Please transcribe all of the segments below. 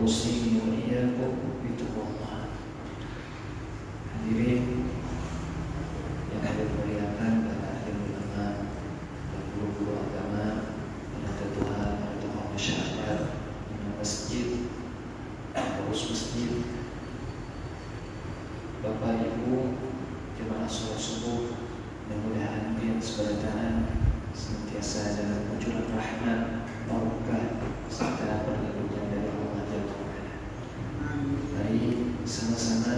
Usini wa iyyakum bitaqwallah. Hadirin yang ada dimuliakan para ahli ulama dan guru-guru agama, penata Tuhan, para tokoh masyarakat, imam masjid, pengurus masjid, Bapak Ibu jemaah sholat subuh, mudah-mudahan yang seberataan senantiasa dalam munculan rahmat, barokah serta perlindungan dari Allah Jalla wa'ala. Mari sama-sama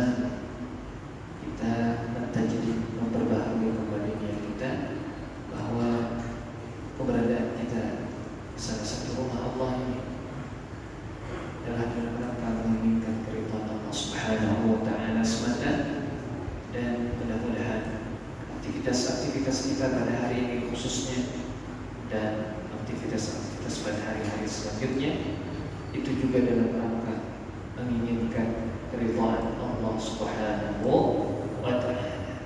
kita mentajdid, memperbaharui kembali niat kita bahwa keberadaan kita salah satu rumah Allah ini adalah dalam rangka menginginkan keridhaan Allah Subhanahu wa taala semata, dan mudah-mudahan aktivitas kita pada hari ini khususnya dan aktivitas pada hari-hari selanjutnya itu juga dalam rangka menginginkan keridhaan Allah Subhanahu wa taala.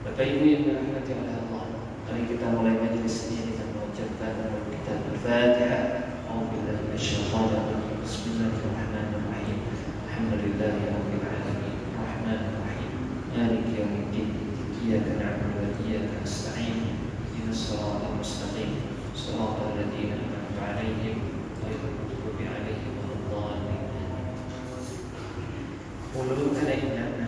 Bapak Ibu yang dirahmati oleh Allah, mari kita mulai majelis ini dengan mengucapkan kita Al-Fatihah. A'udzubillahi minasyaitonir rajim. Bismillahirrahmanirrahim. Alhamdulillahirabbil alamin. Arrahmanir rahim. Maliki yaumiddin. Iyyaka na'budu wa iyyaka nasta'in. Ihdinas siratal mustaqim. Siratal ladzina an'amta 'alaihim ghairil maghdubi 'alaihim waladdallin. Ulul kadainana.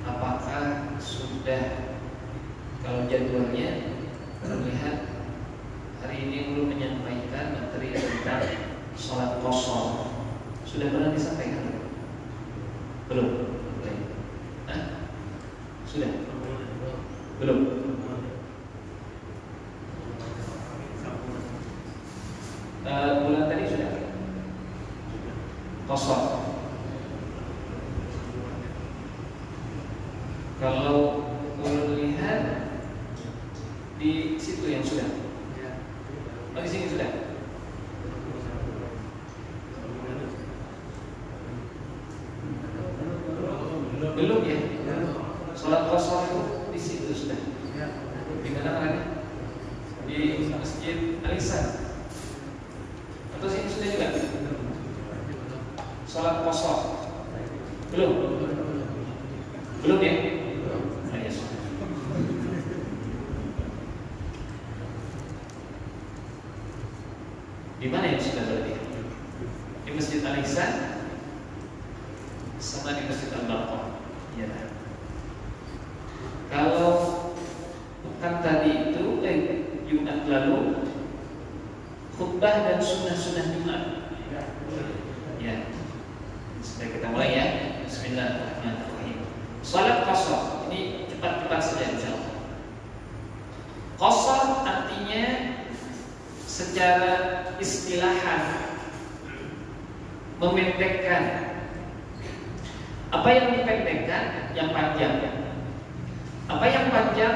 Apakah sudah, kalau jadwalnya terlihat hari ini belum menyampaikan materi tentang sholat qashar. Sudah pernah disampaikan? Belum? Hah? Sudah? Belum? Bulan tadi sudah? Qashar. Kalau lihat di situ yang sudah. Oh, di sini sudah. Belum ya? Sholat qashar itu di situ sudah. Di mana lagi? Di Masjid Al-Ihsan. Atau sini sudah juga? Sholat qashar. Belum? Belum ya? Di mana yang sudah berarti? Di Masjid Al-Ihsan sama di Masjid Al-Baqarah. Iya. Kalau kan tadi itu Jumat lalu khutbah dan sunnah-sunnah Jumat. Ya. Sudah kita mulai ya. Bismillahirrahmanirrahim. Salat qashar. Ini cepat-cepat saja insyaallah. Qashar artinya secara istilahan memendekkan. Apa yang dipendekkan? Yang panjang. Apa yang panjang?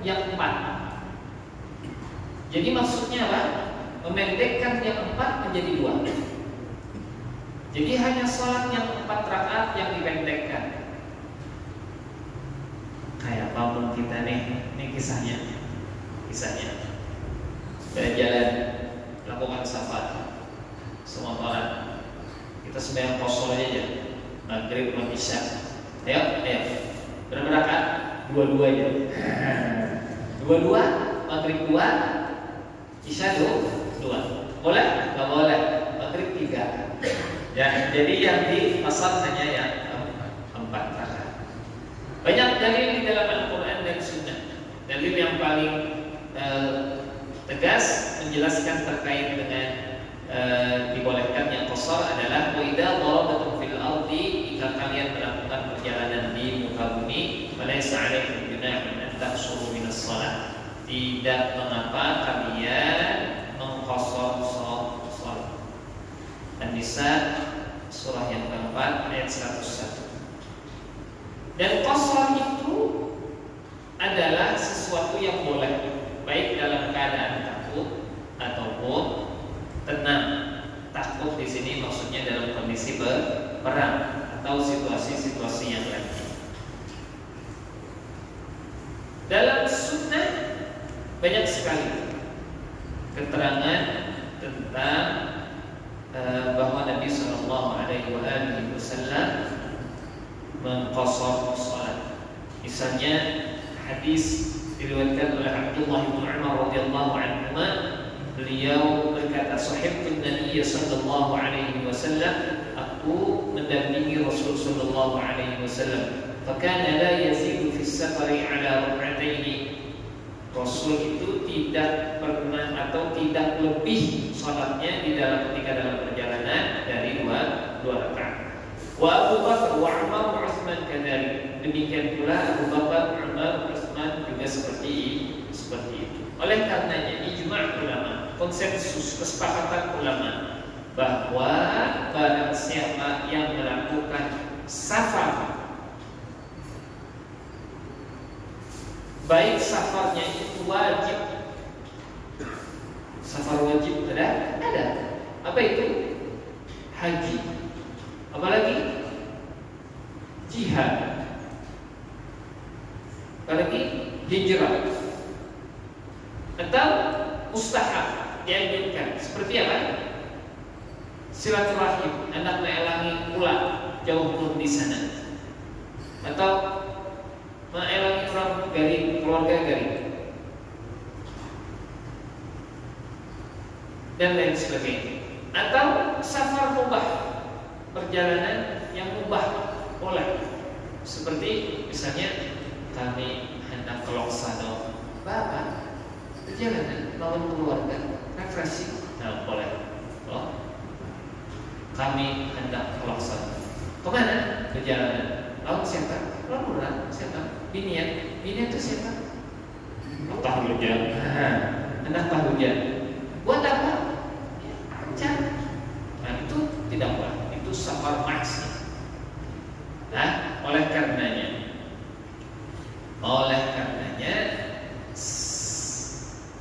Yang 4. Jadi maksudnya apa? Memendekkan yang 4 menjadi 2. Jadi hanya sholat yang 4 rakaat yang dipendekkan. Kayak apa kita nih? Ini kisahnya. Jalan-jalan, lakukan safar, semua sholat. Kita sembahyang qashar aja, maghrib sama isya. Ayo. Berapa rakaat? 2 aja. 2, maghrib 2, isya 2. Boleh? Nggak boleh. Maghrib 3. Ya, jadi yang di qashar hanya yang 4 rakaat. Banyak dalil di dalam Al-Quran dan Sunnah. Dalil yang paling tegas menjelaskan terkait dengan dibolehkannya qashar adalah wa idza darabatum fil ardi, jika kalian melakukan perjalanan di muka bumi, falaysa 'alaikum junahun an taqsuru minas shalah. Tidak mengapa kalian mengqashar shalah. An-Nisa surah yang keempat ayat 101. Dan qashar itu adalah sesuatu yang boleh, baik dalam keadaan takut ataupun tenang. Takut di sini maksudnya dalam kondisi perang atau situasi-situasi yang lain. Dalam sunnah banyak sekali keterangan tentang bahwa Nabi Shallallahu Alaihi Wasallam mengqashar salat. Misalnya hadis diriwayatkan oleh Abdullah bin Umar radhiyallahu anhu, beliau berkata, "Sahibtu Nabi sallallahu alaihi wasallam, aku mendampingi Rasul sallallahu alaihi wasallam, fakana la yazidu fi safari ala rak'ataini." Rasul itu tidak pernah atau tidak lebih salatnya ketika dalam perjalanan dari dua rakaat. Wa Abu Bakar wa Umar wa Utsman kadzalik. Demikian pula Abu Bakar, Umar, Utsman juga seperti itu. Oleh karenanya ijma' ulama, konsensus kesepakatan ulama bahwa barang siapa yang melakukan safar, baik safarnya itu wajib, safar wajib ada. Apa itu? Haji. Apalagi jihad. Apalagi hijrah. Atau mustahab dianjurkan. Seperti apa? Silaturahim, anak meelangi pula jauh pun di sana. Atau meelangi orang garing, keluarga garing, dan lain sebagainya. Atau safar mubah, perjalanan yang mubah boleh. Seperti misalnya kami hendak ke Loksano, Bapak perjalanan lawan keluarga, refreshing, nah boleh. Oh, kami hendak ke Loksano, kemana? Perjalanan lawan siapa? Lawan orang siapa? Binian itu siapa? Tahu hujan. Anak tahu hujan. Buat apa? Kencan. Nah itu tidak boleh. Itu safar maksiat. Nah, oleh karenanya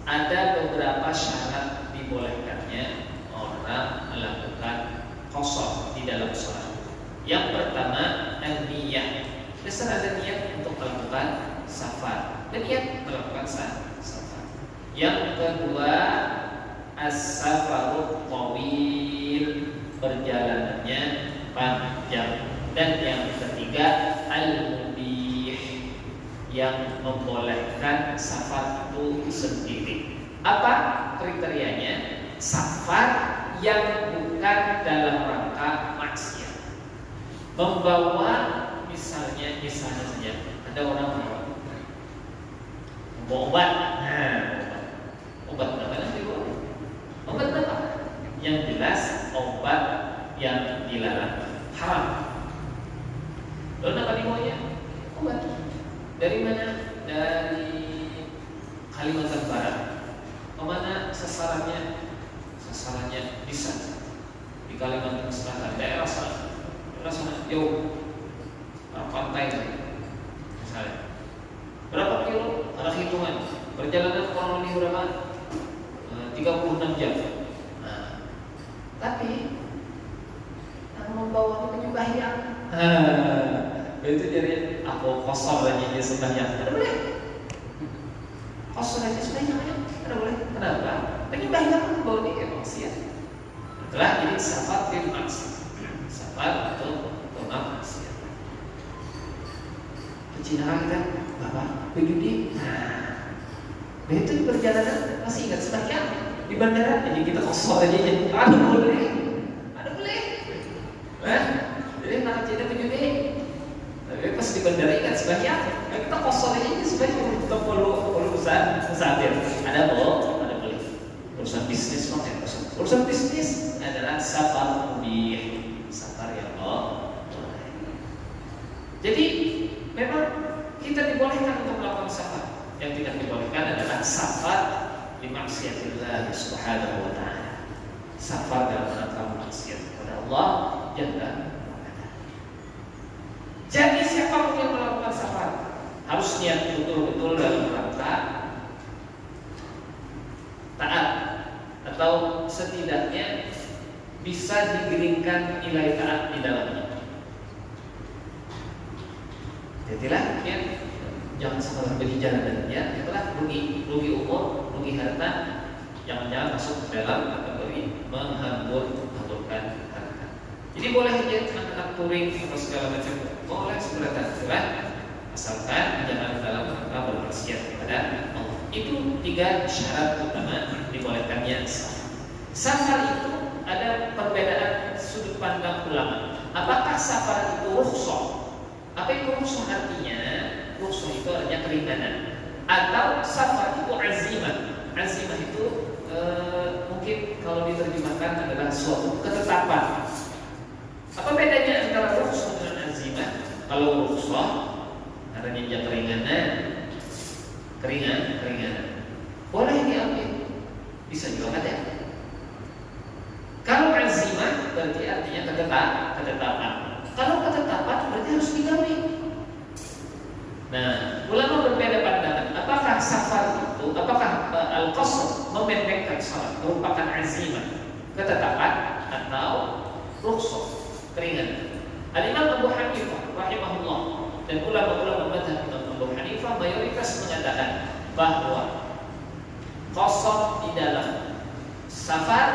ada beberapa syarat dibolehkannya orang melakukan qashar di dalam salat. Yang pertama, an-niyah. Dasar ada niat untuk melakukan safar, dan niat melakukan safar. Yang kedua, as-safarut tawil, perjalanannya panjang. Dan yang ketiga, al-mubih, yang membolehkan safar itu sendiri. Apa kriterianya? Safar yang bukan dalam rangka maksiat, membawa misalnya saja ada orang membawa obat. Obat apa nanti boleh? Obat apa? Yang jelas obat yang dilarang, haram. Lalu apa dibawanya? Obat. Dari mana? Dari Kalimantan Barat. Kemana sasarannya? Sasarannya bisa di Kalimantan Selatan, daerah sana jauh, pantai misalnya. Berapa kilo? Ada hitungan. Perjalanan kurang lebih berapa? 36 jam. Nah, tapi yang membawa penyembahyang, itu jadi aku kosong lagi dia sembahyang. Ada boleh? Kosong aja sembahyang, ada boleh? Kenapa? Penyembahyang membawa dia maksiat. Itulah jadi safar bil maksiat. Safar untuk maksiat. Pecinaan kan, Bapak berjudi. Nah itu di perjalanan masih ingat sembahyang di bandara, jadi kita kosong aja jadi ada boleh. Jadi nak cerita berjudi, tapi pas di bandara ingat sembahyang, kita kosong aja sembahyang. Kita perlu usahatir. Ada boleh. Urusan bisnis makanya urusan bisnis adalah safar mubih, safar yang jadi memang kita dibolehkan untuk melakukan safar. Yang tidak dibolehkan adalah safar di maksiatillah subhanahu wa ta'ala, safar dalam rangka maksiat kepada Allah Jalla wa ala. Jadi siapa yang melakukan safar harus niat betul-betul dalam rangka taat, atau setidaknya bisa digeringkan nilai taat di dalamnya. Jadilah ya, jangan sekadar berjalan ya, itulah rugi umur, rugi harta, jangan masuk ke dalam kategori menghambur. Jadi boleh aja anak touring atau segala macam, boleh sebenarnya, asalkan jangan dalam rangka bermaksiat kepada Allah. Itu 3 syarat utama dibolehkannya safar. Safar itu ada perbedaan sudut pandang ulama. Apakah safar itu rukhsah? Apa itu rukhsah artinya? Rukhsah itu artinya keringanan. Atau safar itu azimah. Azimah itu mungkin kalau diterjemahkan adalah suatu ketetapan. Apa bedanya antara rukhsah dengan azimah? Kalau rukhsah artinya keringanan, boleh diambil, bisa juga ada. Kalau azimah berarti artinya ketetapan. Kalau ketetapan berarti harus digawe. Nah, ulama berbeda pandangan. Apakah safar itu, apakah al-qasr memendekkan salat merupakan azimah, ketetapan, atau rukhsah, keringanan? Al-Imam Abu Hanifah rahimahullah dan ulama-ulama mazhab Imam Abu Hanifah mayoritas mengatakan bahwa qasr di dalam safar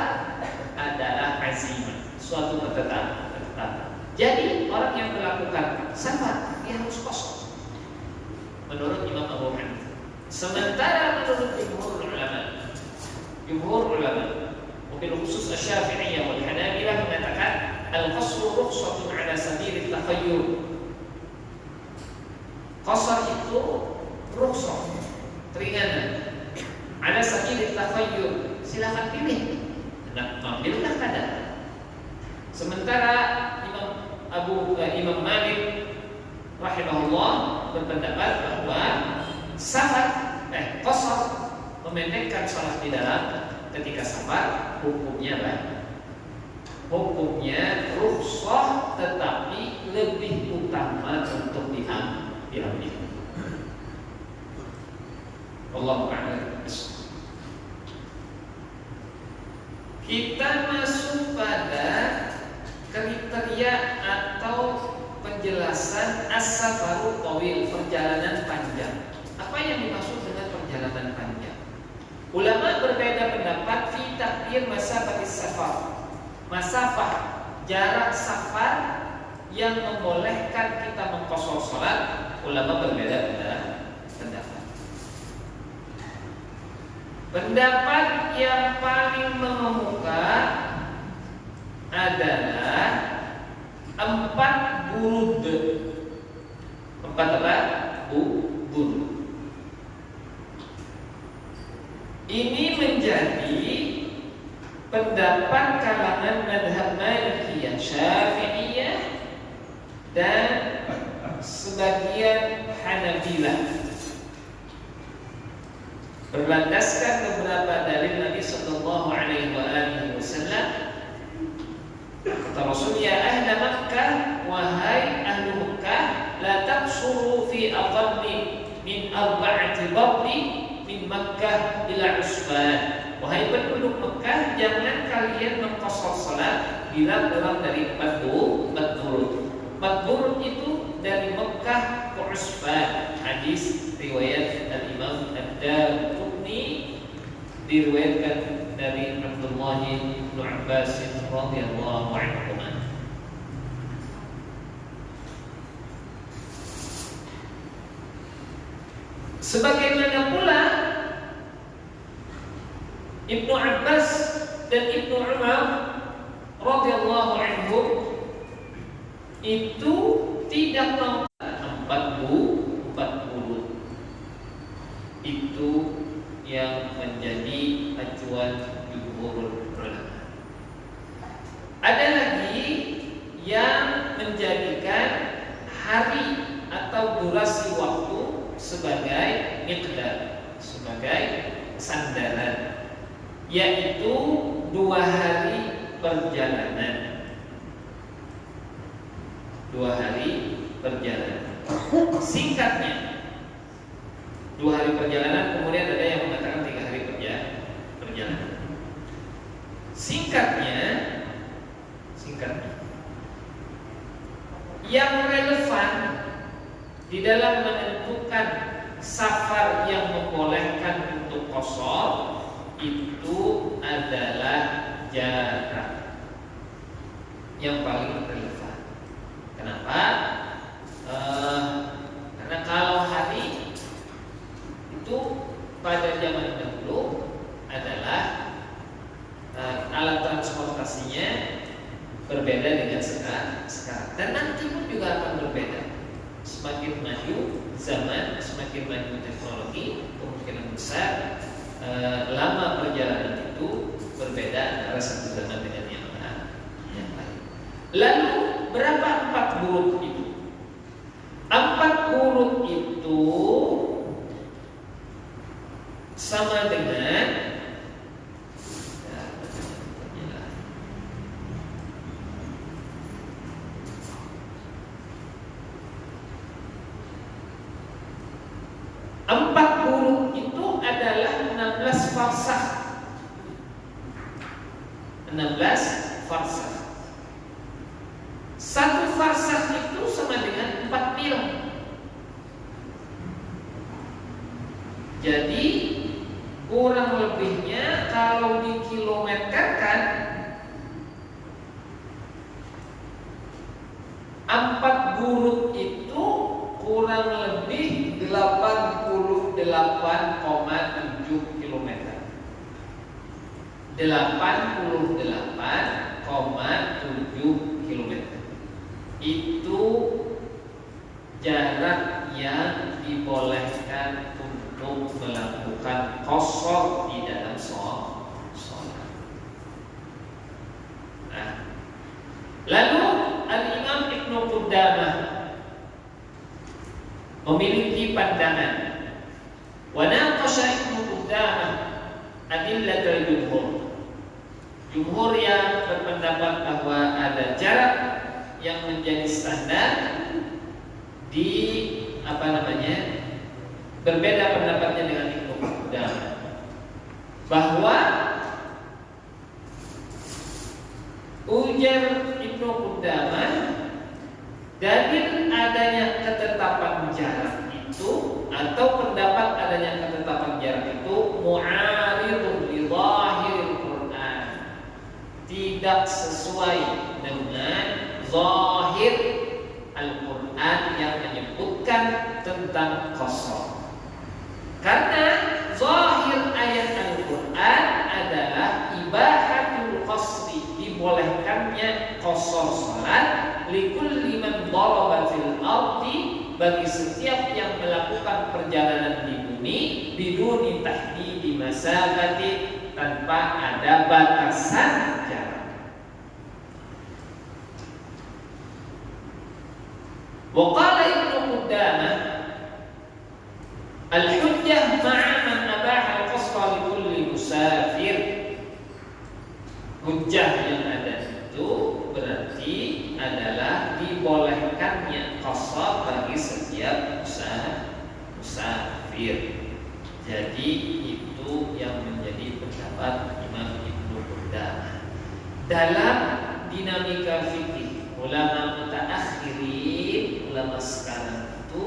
adalah azimah, suatu ketetapan. Jadi orang yang melakukan safar dia harus qasr menurut Imam Abu Hanifah. Sementara menurut jumhur ulama, mobil khusus Asy-Syafi'iyah wal Hanabilah mengatakan al-qasru rukhsatun ala sabil at-takhayyur. Qasar itu rukhsah, keringanan. Ala sabil at-takhayyur, silakan pilih. Hendak mengambillah kadar. Sementara Imam Malik rahimahullah berpendapat bahwa qasar memendekkan salat di dalam ketika safar hukumnya rukhsah, tetapi lebih utama untuk diambil. Wallahu a'lam. Kita masuk pada kriteria atau penjelasan as-safaru tawil, perjalanan panjang. Apa yang dimaksud dengan perjalanan panjang? Ulama berbeda pendapat fi takdir masafatis safar. Masafah, jarak safar yang membolehkan kita mengqashar salat, ulama berbeda pendapat. Pendapat yang paling mengemuka adalah 4 burud. 4 apa? Burud. Ini menjadi pendapat kalangan madhab Malikiyah, Syafi'iyah dan sebagian Hanabilah. Berlandaskan beberapa dalil Nabi sallallahu alaihi wasallam. Kata Rasul, ya ahla Makkah, wahai ahlu Makkah, la taqsuru fi aqalli min 4 babli min Makkah ila Usfan. Wahai penduduk Makkah, jangan kalian mengqashar salat bila kurang dari 4 burud. 4 burud itu dari Makkah ke Usfan. Hadis riwayat Al-Imam Ad-Darqutni, diriwayatkan dari Abdullah bin Abbas radhiyallahu anhu. Sebagaimana pula Ibnu Abbas dan Ibnu Umar radhiyallahu anhu itu tidak mampu 40. Itu yang menjadi acuan jumhur ulama. Ada lagi yang menjadikan hari atau durasi waktu sebagai miqdar, sebagai sandaran, yaitu 2 hari perjalanan. 2 hari perjalanan. Singkatnya 2 hari perjalanan, kemudian ada yang mengatakan 3 hari perjalanan. Singkatnya yang relevan di dalam menentukan safar yang membolehkan untuk qashar itu adalah jarak. yang paling relevan. Kenapa? Karena kalau hari itu pada zaman dahulu adalah alat transportasinya berbeda dengan sekarang. Dan nanti pun juga akan berbeda. Semakin maju zaman, semakin maju teknologi, kemungkinan besar lama perjalanan itu berbeda antara satu zaman dengan yang lain. Lalu berapa 4 huruf itu? 4 huruf itu sama dengan adalah 16 farsakh. 16 farsakh. Satu farsakh itu sama dengan 4 mil. Jadi kurang lebihnya kalau dikilometerkan 4 huruf itu kurang lebih 88,7 km. 88,7 km. Itu jarak yang dibolehkan untuk melakukan qashar di dalam sholat. Nah, lalu Al-Imam Ibnu Qudamah memiliki pandangan. Wa naqasha Ibnu Qudamah adillatul jumhur. Jumhur yang berpendapat bahwa ada jarak yang menjadi standar di berbeda pendapatnya dengan Ibnu Qudamah, bahwa ujar Ibnu Qudamah dalil adanya ketetapan jarak itu atau pendapat adanya ketetapan jarak itu mu'aridun li zahiril Quran, tidak sesuai dengan zahir Al-Quran yang menyebutkan tentang qashar. Karena zahir ayat Al-Quran adalah ibahatul qasri, dibolehkannya qashar salat likulli man daraba fil ardi, bagi setiap yang melakukan perjalanan di bumi biduni tahdidi masafati, tanpa ada batasan jarak. Wa qala Ibnu Qudamah al-hujjah ma'a man abaha al-qasra li kulli musafir. Hujjah yang ada itu berarti adalah dibolehkannya qashar bagi setiap musafir. Jadi itu yang menjadi pendapat Imam Ibnu Qudamah. Dalam dinamika fikih ulama mutaakhirin, ulama sekarang itu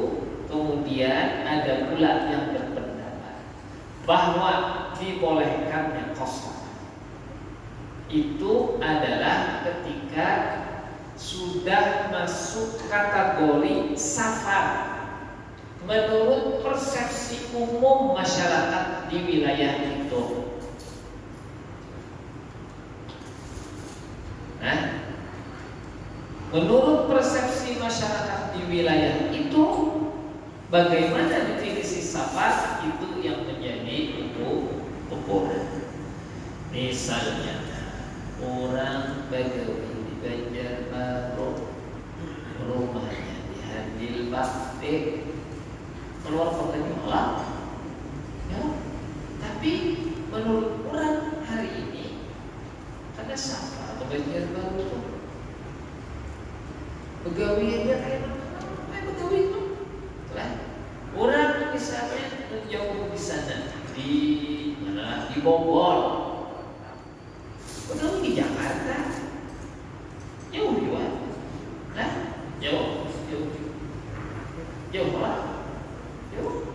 kemudian ada pula yang berpendapat bahwa dibolehkannya qashar itu adalah ketika sudah masuk kategori safar menurut persepsi umum masyarakat di wilayah itu. Nah, menurut persepsi masyarakat di wilayah itu, bagaimana definisi safar itu yang menjadi ukuran. Misalnya orang Bagawi di Banjarbaru, rumahnya di Handil Bakti, keluar kotanya malam, ya. Tapi menurut orang hari ini ada safar ke Banjarbaru itu, Begawi aja kayak Begawi itu, lah. Orang misalnya jauh di sana, di mana? Di Bogor. Begawi di Jakarta, jauh juga, nah jauh lah, jauh.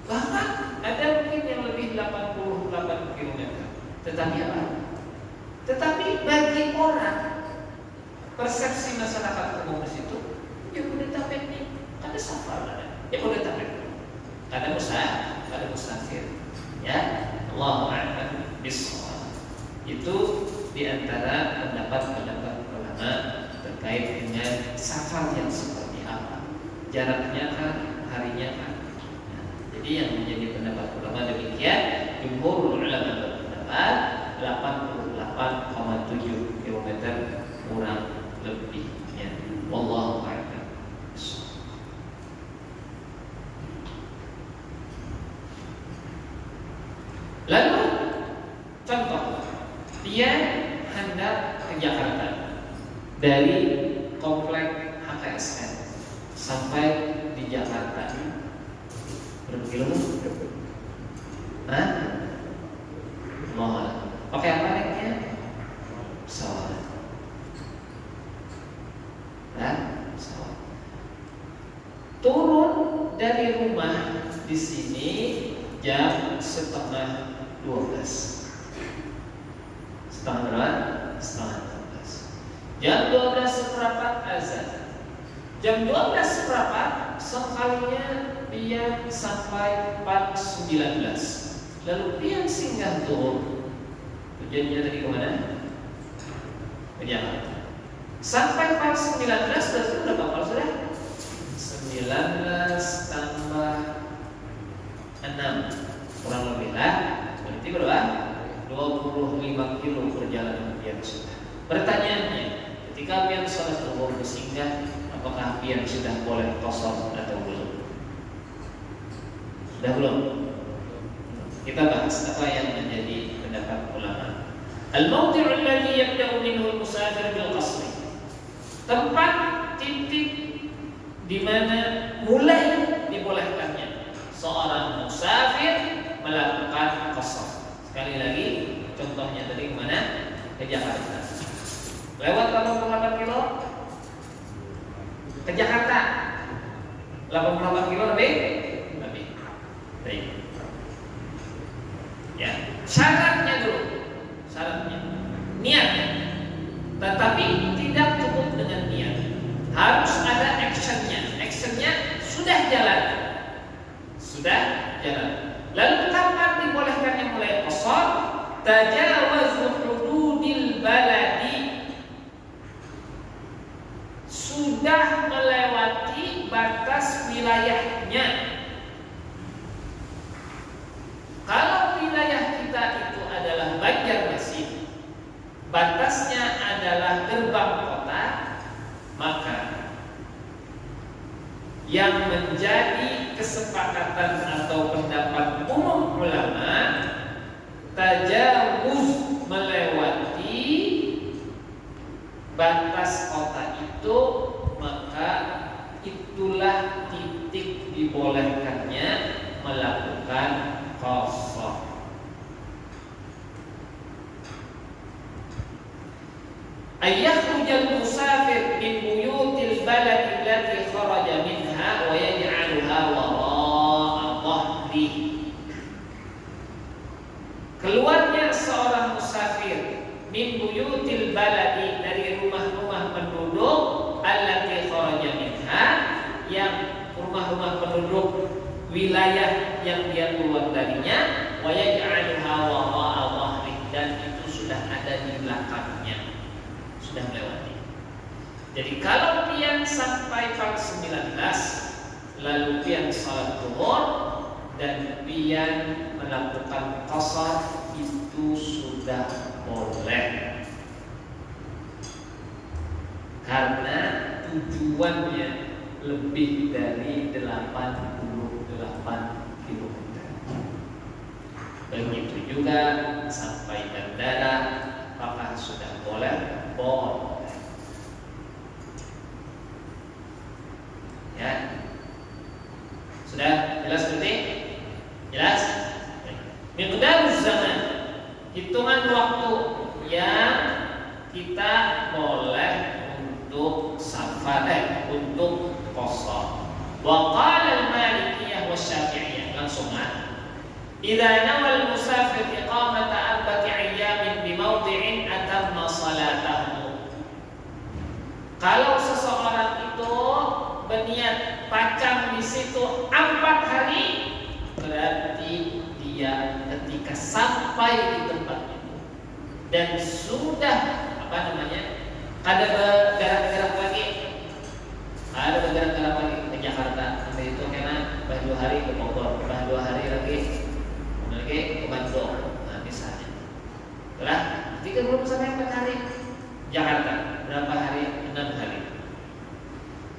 Bahkan ada mungkin yang lebih 88 km. Tetapi apa? Tetapi bagi orang persepsi masyarakat umum di situ, Jabodetabek nih, ada safar ada, Jabodetabek, ada musafir, ya, Allahu a'lam bishawab. Itu diantara pendapat-pendapat ulama terkait dengan safar yang seperti apa, jaraknya kan, harinya kan. Nah, jadi yang menjadi pendapat ulama demikian, jumhur ulama berpendapat 88,7 km kurang lebihnya. Wallahu a'lam. Lalu contoh, dia hendak ke Jakarta dari komplek HKSN sampai di Jakarta berapa kilometer? Hah? Mohon. Pakai apa naiknya? Pesawat. Pesawat. Turun dari rumah di sini jam 11:30. Setengah berapa? Setengah 12. Jam 12 seperempat azan. Jam 12 seperempat sekalinya dia sampai 4:19. Lalu dia singgah turun. Tujuannya tadi kemana? Ke Jakarta. Sampai 4:19 berarti berapa kalau sudah? 19 tambah 6 kurang lebih lah. Berarti berapa? 25 kilo perjalanan pian sudah. Pertanyaannya, ketika pian sholat zuhur bersinggah, apakah pian sudah boleh qashar atau belum? Sudah belum? Kita bahas apa yang menjadi pendapat ulama. Al-mawdi'u alladhi yabda'u minhu al-musafir bil qasri. Tempat titik di mana mulai dibolehkannya seorang musafir melakukan qashar. Sekali lagi, contohnya tadi kemana? Ke Jakarta. Lewat 88 kilo ke Jakarta. 88 kilo lebih. Baik. Ya, syaratnya dulu. Syaratnya niatnya. Tetapi tidak cukup dengan niat. Harus ada actionnya. Actionnya sudah jalan. Lalu kapan dibolehkannya mulai qashar? Tajawazu hududil baladi. Sudah melewati batas wilayahnya. Kalau wilayah kita itu adalah Banjarmasin, batasnya adalah gerbang kota, maka yang menjadi kesepakatan atau pendapat umum ulama, tajawuz melewati batas kota itu, maka itulah titik dibolehkannya melakukan qashar. Ayyakhrujal musafir min buyutil balad allati kharaja minha wa yaj'aluha wara'a dhahrihi. Keluarnya seorang musafir min buyutil baladi, dari rumah-rumah penduduk, allati kharaja minha, yang rumah-rumah penduduk wilayah yang dia keluar darinya, wa yaj'aluha wara'a dhahrihi, dan itu sudah ada di belakangnya, sudah melewati. Jadi kalau pian sampai pagi 19, lalu pian salat zuhur dan pian melakukan qashar, itu sudah boleh. Karena tujuannya lebih dari 88 km. Begitu juga sampai bandara, apakah sudah boleh? Boleh. Ya, sudah jelas berarti? Jelas? Miqdaruz zaman, hitungan waktu yang kita boleh untuk safar, untuk qashar. Wa qala al-Malikiyah wa Syafi'iyah, langsung idza nawa al-musafir iqamata 4 ayyamin bi mawdi'in atamma salatahu. Kalau seseorang itu berniat pacang di situ 4 hari, berarti dia ketika sampai di tempat itu dan sudah ada bergerak-gerak lagi ke Jakarta, sampai itu karena 2 hari ke Bogor, 2 hari lagi ke Bandung, misalnya. Setelah 30-4 hari Jakarta, berapa hari? 6 hari.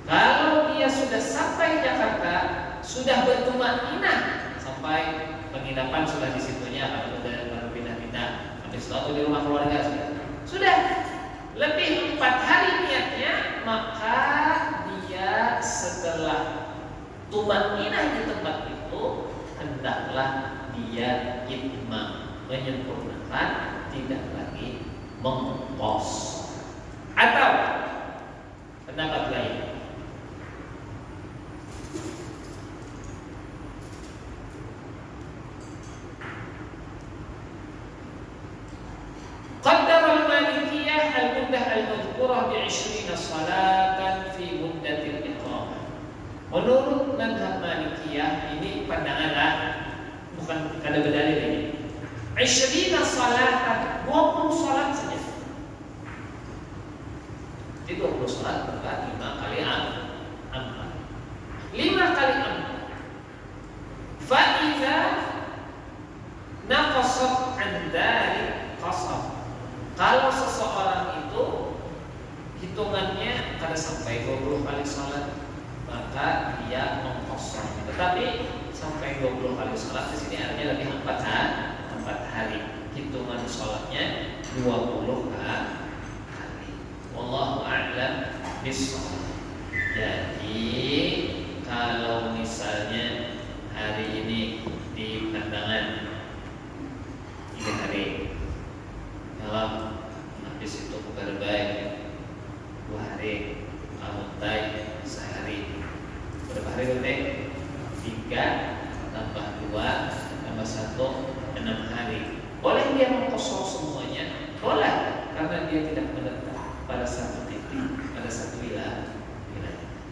Kalau dia sudah sampai Jakarta, sudah bertumaninah sampai penginapan sudah di situnya, baru pindah-pindah. Habis itu di rumah keluarga sudah lebih 4 hari niatnya, maka dia setelah tumaninah di tempat itu hendaklah dia itmam, menyempurnakan, tidak lagi mengkos. Atau pendapat lain, qaddara al-malikiyah al-muddah al-madhkurah bi-20 salatan fi muddatil iqamah. Menurut mazhab Malikiyah, ini pandangan bukan kada berdalil ini. 20 salatan, 20 salat saja. Jadi 20 salat berarti 5 kali 4. 5 kali 4. Fa idza naqasat an dzalik qasam. Kalau seseorang itu hitungannya kada sampai 20 kali salat, maka dia mengkosong. Tetapi sampai 20 kali salat di sini artinya lebih 4 hari. Hitungan salatnya 20 kali. Wallahu a'lam bishawab. Jadi kalau misalnya hari ini di pandangan 3 hari, kalau habis itu berbaik 2 hari, amutai sehari, berapa hari berarti? 3 tambah 2 tambah 1, 6 hari. Boleh dia mengkosong semuanya? Boleh, karena dia tidak menetap pada satu titik, pada satu wilayah.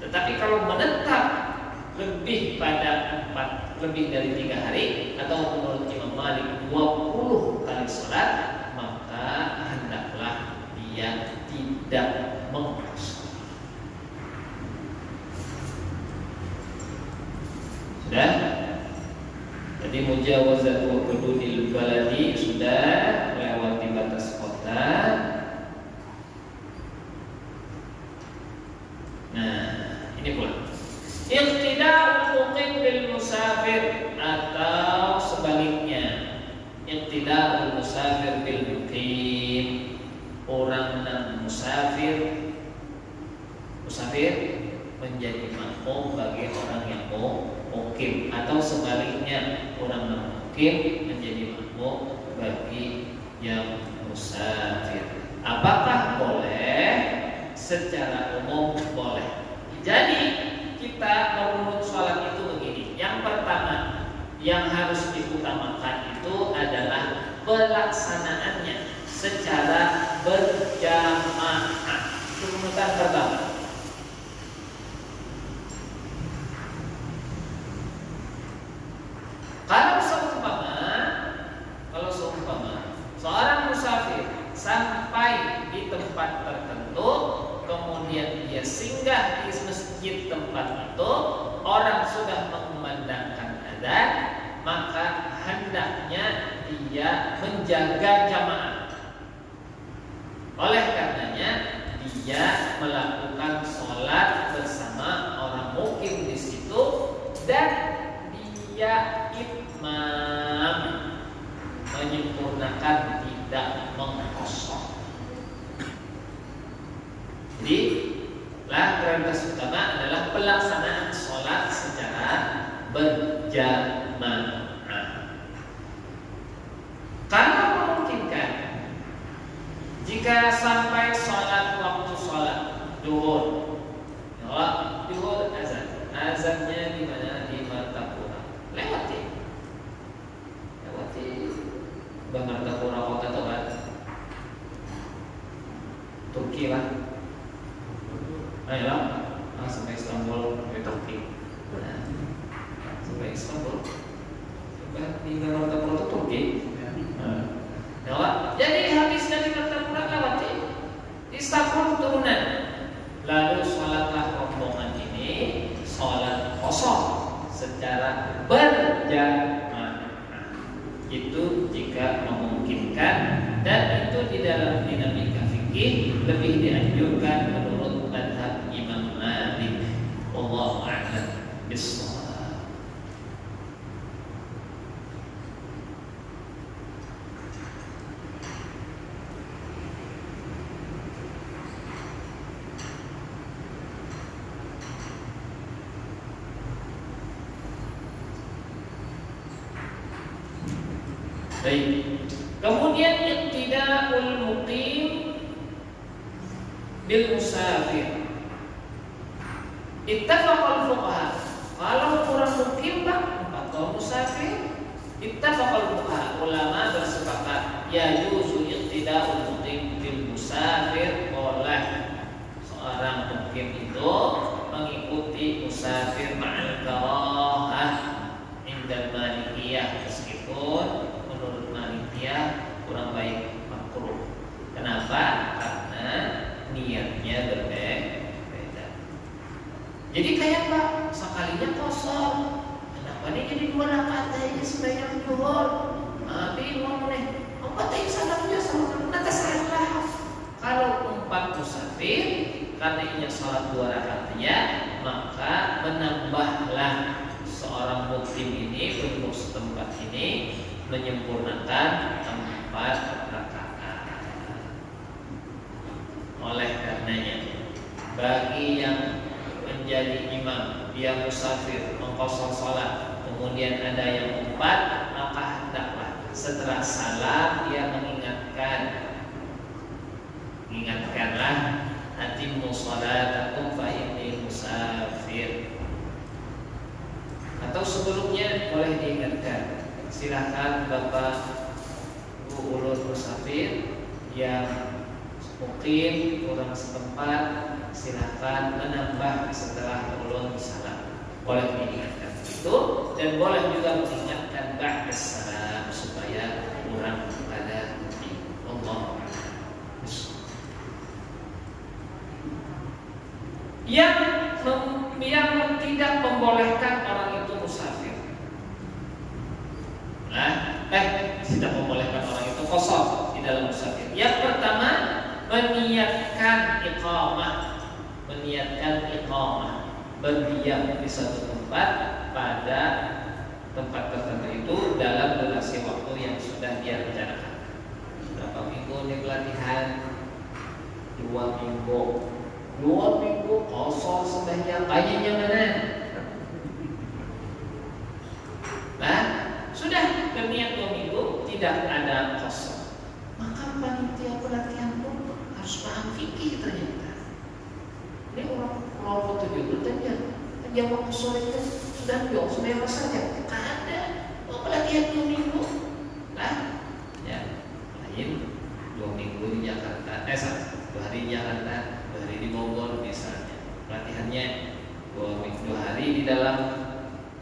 Tetapi kalau menetap lebih dari 3 hari, atau menurut Imam Malik 20 kali salat, maka hendaklah dia tidak mengkosong. Sudah? Jadi mujawazatu hududil baladi sudah melewati batas kota. Nah, ini pula iqtida'ul muqim bil musafir, atau sebaliknya iqtida'ul musafir bil muqim, orang yang musafir menjadi makmum bagi orang yang muqim, atau sebaliknya orang yang muqim menjadi makmum bagi yang musafir. Apakah boleh? Secara umum boleh. Jadi kita merunut sholat itu begini. Yang pertama yang harus diutamakan itu adalah pelaksanaannya secara berjamaah. Itu runutan pertama. Kalau seumpama seorang musafir sampai di tempat tertentu, kemudian dia singgah di masjid tempat itu, orang sudah mengumandangkan adzan, maka hendaknya dia menjaga jamaah. Oleh karenanya dia melakukan sholat bersama orang mukim di situ, dan dia itmam, menyempurnakan, tidak mengkosong. Jadi prioritas utama adalah pelaksanaan sholat secara berjamaah. Kalau memungkinkan, jika sampai sholat waktu sholat duhur, duhur azannya di mana? Di Martapura. Lewati Martapura kota Tobat, Turki lah. Ayolah, sampai Istanbul, sampai Turki. Nah, sampai Istanbul, sampai di Martapura itu Turki. Nah, jadi habis dari Martapura lewati Istanbul turunan. Lalu sholatlah rombongan ini sholat kosong secara berjamaah. Itu jika memungkinkan, dan itu di dalam dinamika fikih lebih dianjurkan menurut mazhab Imam Malik. Wallahu a'lam bishawab. Baik. Kemudian iqtida'ul muqim bil musafir. Ittafaqal fuqaha. Kalau orang mukim atau musafir, ittafaqal fuqaha, ulama bersepakat yajuzu iqtida'ul muqim bil musafir, oleh seorang mukim itu mengikuti musafir ma'al karahah indal Malikiyah, meskipun menurut Malikiyah kurang baik makruh. Kenapa? Karena niatnya berbeda. Jadi kayak Pak, sekalinya kosong. Kenapa ini jadi 2 rakaat aja sembahyang zuhur? Bingung nih. Apa tadi salamnya sama nanti salah. Kalau 4 musafir karena ini salat 2 rakaatnya, maka menambahlah seorang mukim ini untuk setempat ini menyempurnakan 4 rakaat. Oleh karenanya, bagi yang menjadi imam, dia musafir, mengqashar salat, kemudian ada yang 4, maka hendaklah setelah salam dia ingatkanlah atimmu salatakum fa inni musafir. Atau sebelumnya boleh diingatkan, silakan Bapak Bu ulun musafir yang mukim orang setempat, silakan menambah setelah ulun salam. Boleh diingatkan itu, dan boleh juga mengingatkan ba'da salam supaya orang pada Allah. Yang tidak membolehkan orang itu musafir. Tidak membolehkan orang itu kosong di dalam musafir. Yang pertama, meniatkan iqamah, berdiam di satu tempat pada tempat tertentu itu dalam durasi waktu yang sudah dia rencanakan. Berapa minggu nih pelatihan? 2 minggu. 2 minggu kosong sembahyang, kayaknya mana? Nah, sudah berniat 2 minggu tidak ada kosong, maka panitia pelatihan pun harus paham fikih ternyata. Ini orang foto juga tanya, jawab sore itu sudah bilang sembahyang saja, tak ada. Pelatihan 2 minggu, lah, ya, lain 2 minggu di Jakarta, 1 hari di Jakarta, 2 hari di Bogor misalnya. Pelatihannya 2 hari di dalam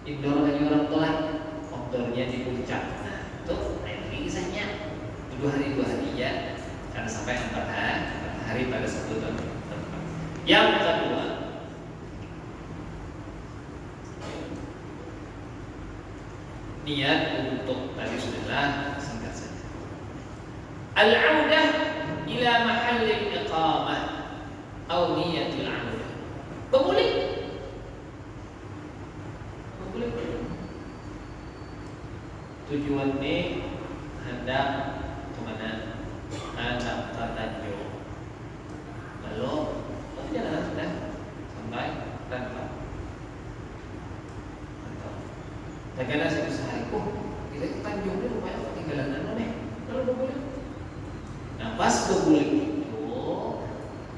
indoor lagi orang telat, outdoornya di puncak. Nah, itu lain kisahnya. 2 hari ya, karena sampai 4 hari pada satu tempat. Yang kedua, niat untuk tadi sudahlah, singkat saja. Al-audah ila mahallil iqamah atau niyatul audah. Boleh. Tujuan ini hendak kemana? Hendak ke Tanjung. Lalu jalan sudah sampai Tanjung. Tagala sa usahay ko. Kita ke Tanjung ni rupanya ketinggalan ano nih. Lalu berguling. Nah pas berguling itu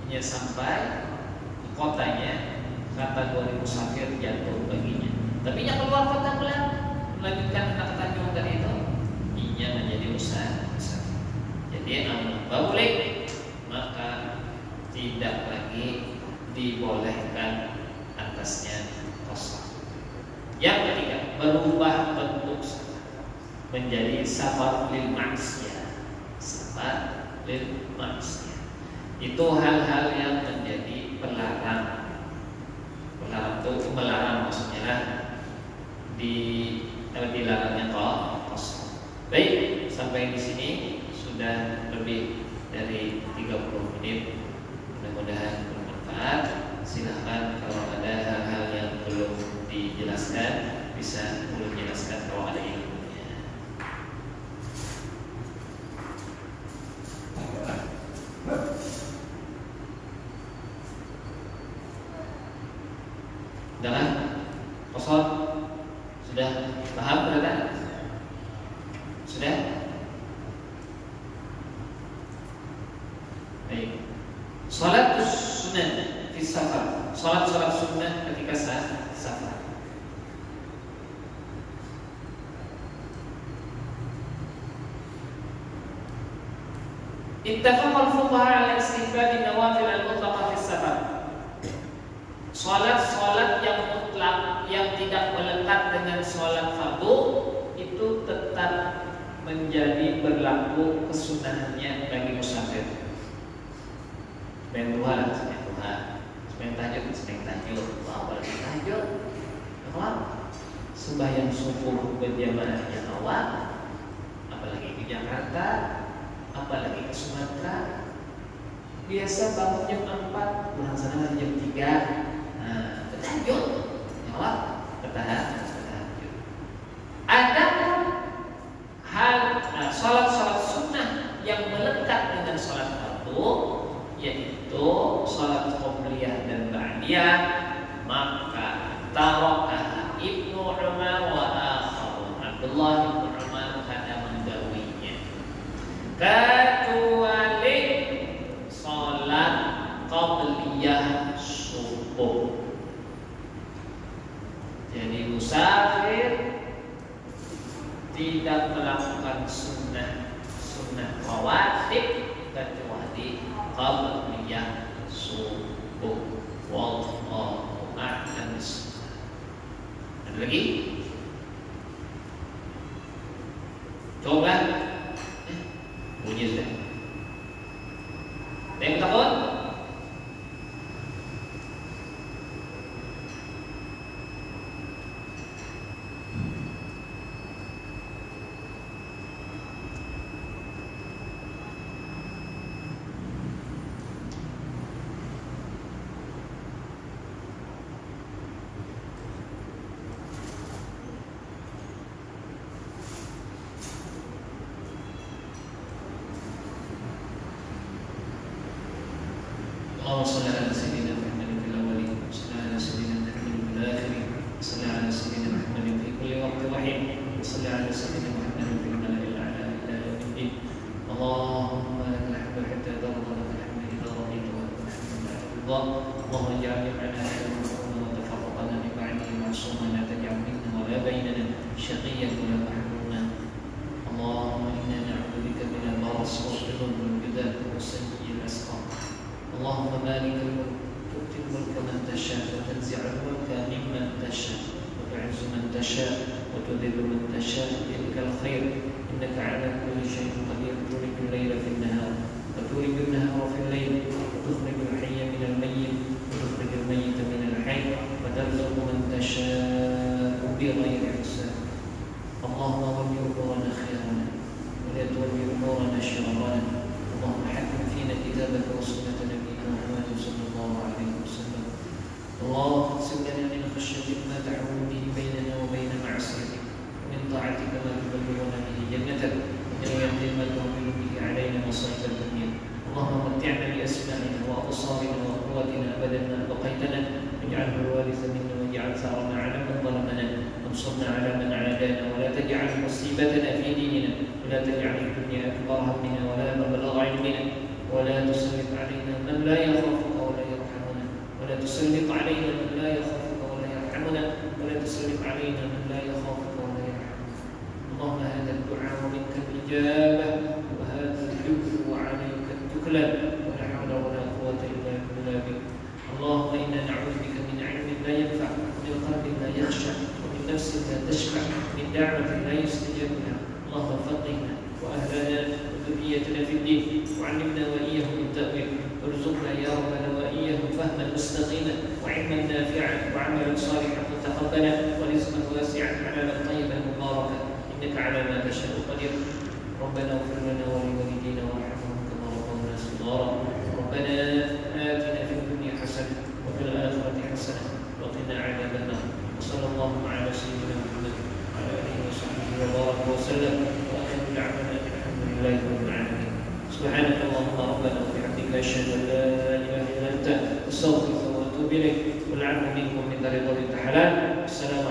hanya sampai ke kotanya, kata 2000 musafir jatuh baginya. Tapi yang keluar kota melanjutkan ke Tanjung tadi itu, inya menjadi musafir. Jadi berguling maka tidak lagi dibolehkan atasnya qasar. Yang ketiga, berubah bentuk menjadi safar lil maksiyah. Safar lil maksiyah itu hal-hal yang menjadi pelarang. Pelarang itu melarang maksudnya dilarangnya qasar. Baik, sampai di sini sudah lebih dari 30 menit. Mudah-mudahan bermanfaat. Silahkan kalau ada hal-hal yang belum dijelaskan bisa ulun jelaskan kalau ada ilmunya. Udah kosong? Sudah paham berada? Sudah? Baik. Salat sunnah di safar. Salat sunnah ketika safar. Ittafaqa al-fuqaha 'ala istihbab an-nawafil al-mutlaqah fi safar. Salat yang mutlak yang tidak melekat dengan salat fardu itu tetap menjadi berlaku kesunahannya bagi musafir. Sembahyang duha, sembahyang tahajud, apalagi tahajud, sembahyang subuh berjamaah yang awal, apalagi di Jakarta, apalagi ke Sumatera, biasa bangun jam 4, melaksanakan jam 3, tahajud, awal, tahajud. Ada hal salat sunnah yang melekat dengan salat fardu, yaitu salat qobliyah dan ba'diyah, maka tarakaha Ibnu Umar wa akharun. Abdullah bin Umar kada mendawinya kecuali salat qobliyah subuh. Jadi musafir tidak melakukan sunnah rawatib kecuali qabliyah subuh. Wallahu a'lam. Ada lagi? Coba bunyi sudah. Ada yang takut? اللهم صل على سيدنا محمد في الأولين وصل على سيدنا محمد في الآخرين وصل على سيدنا محمد في كل وقت وحين وصل على سيدنا محمد في الملأ الأعلى إلى يوم الدين. اللهم لك الحمد حتى ترضى، لك الحمد إذا رضيت ولك الحمد بعد الرضا. اللهم اجعل جمعنا هذا مرحوما وتفرقنا من بعده معصوما، لا تجعل منا ولا بيننا شقيا ولا محروما. اللهم إنا نعوذ بك من البرص والجنون والجذاب وسيء الأسقام. اللهم مالك الملك تؤتي الملك من تشاء وتنزع الملك ممن تشاء وتعز من تشاء وتذل من تشاء بيدك الخير انك على كل شيء قدير. تولج الليل في النهار وتولج النهار في الليل وتخرج الحي من الميت وتخرج الميت من الحي وترزق من تشاء بغير حساب. اللهم ول امورنا خيرنا ولا تول امورنا شرارنا. اللهم حكم فينا كتابك وسنة نبينا محمد صلى الله عليه وسلم. اللهم اقسم لنا من خشيتك ما تحول به بيننا وبين معصيتك، ومن طاعتك ما تبلغنا به جنتك، ومن اليقين ما تهون به علينا مصائب الدنيا. اللهم متعنا بأسمائنا وأبصارنا وقوتنا أبدا ما بقيتنا، واجعله الوارث منا واجعل ثارنا على من ظلمنا وانصرنا على من عادانا، ولا تجعل مصيبتنا في ديننا، ولا تجعل الدنيا أكبر همنا ولا مبلغ علمنا، ولا تسلط علينا من لا يخافك ولا يرحمنا، ولا تسلط علينا من لا يخافك ولا يرحمنا، ولا تسلط علينا من لا يخافك ولا يرحمنا. اللهم هذا الدعاء منك الإجابة، وهذا الحب وعليك التكلان، ولا حول ولا قوة إلا بك. اللهم إنا نعوذ بك من علم لا ينفع ومن قلب لا يخشع ومن نفس لا تشبع من دعوة لا يستجاب لها. اللهم فقهنا وأهلنا وذريتنا في الدين وعلمنا وإياهم التأويل وارزقنا يا ربنا وإياهم فهما مستقيما وعلما نافعا وعملا صالحا متقبلا ورزقا واسعا حلالا طيبا مباركا إنك على ما تشاء قدير. ربنا اغفر لنا ولوالدينا وارحمهم كما ربونا صغارا. ربنا آتنا في الدنيا حسنة وفي الآخرة حسنة وقنا عذاب النار. وصلى الله على سيدنا محمد وعلى آله وصحبه وبارك وسلم وآخر دعوانا الحمد لله رب العالمين. سبحانك اللهم ربنا وبحمدك أشهد أن لا إله إلا أنت أستغفرك وأتوب إليك. والعفو منكم من رضا الحلال. السلام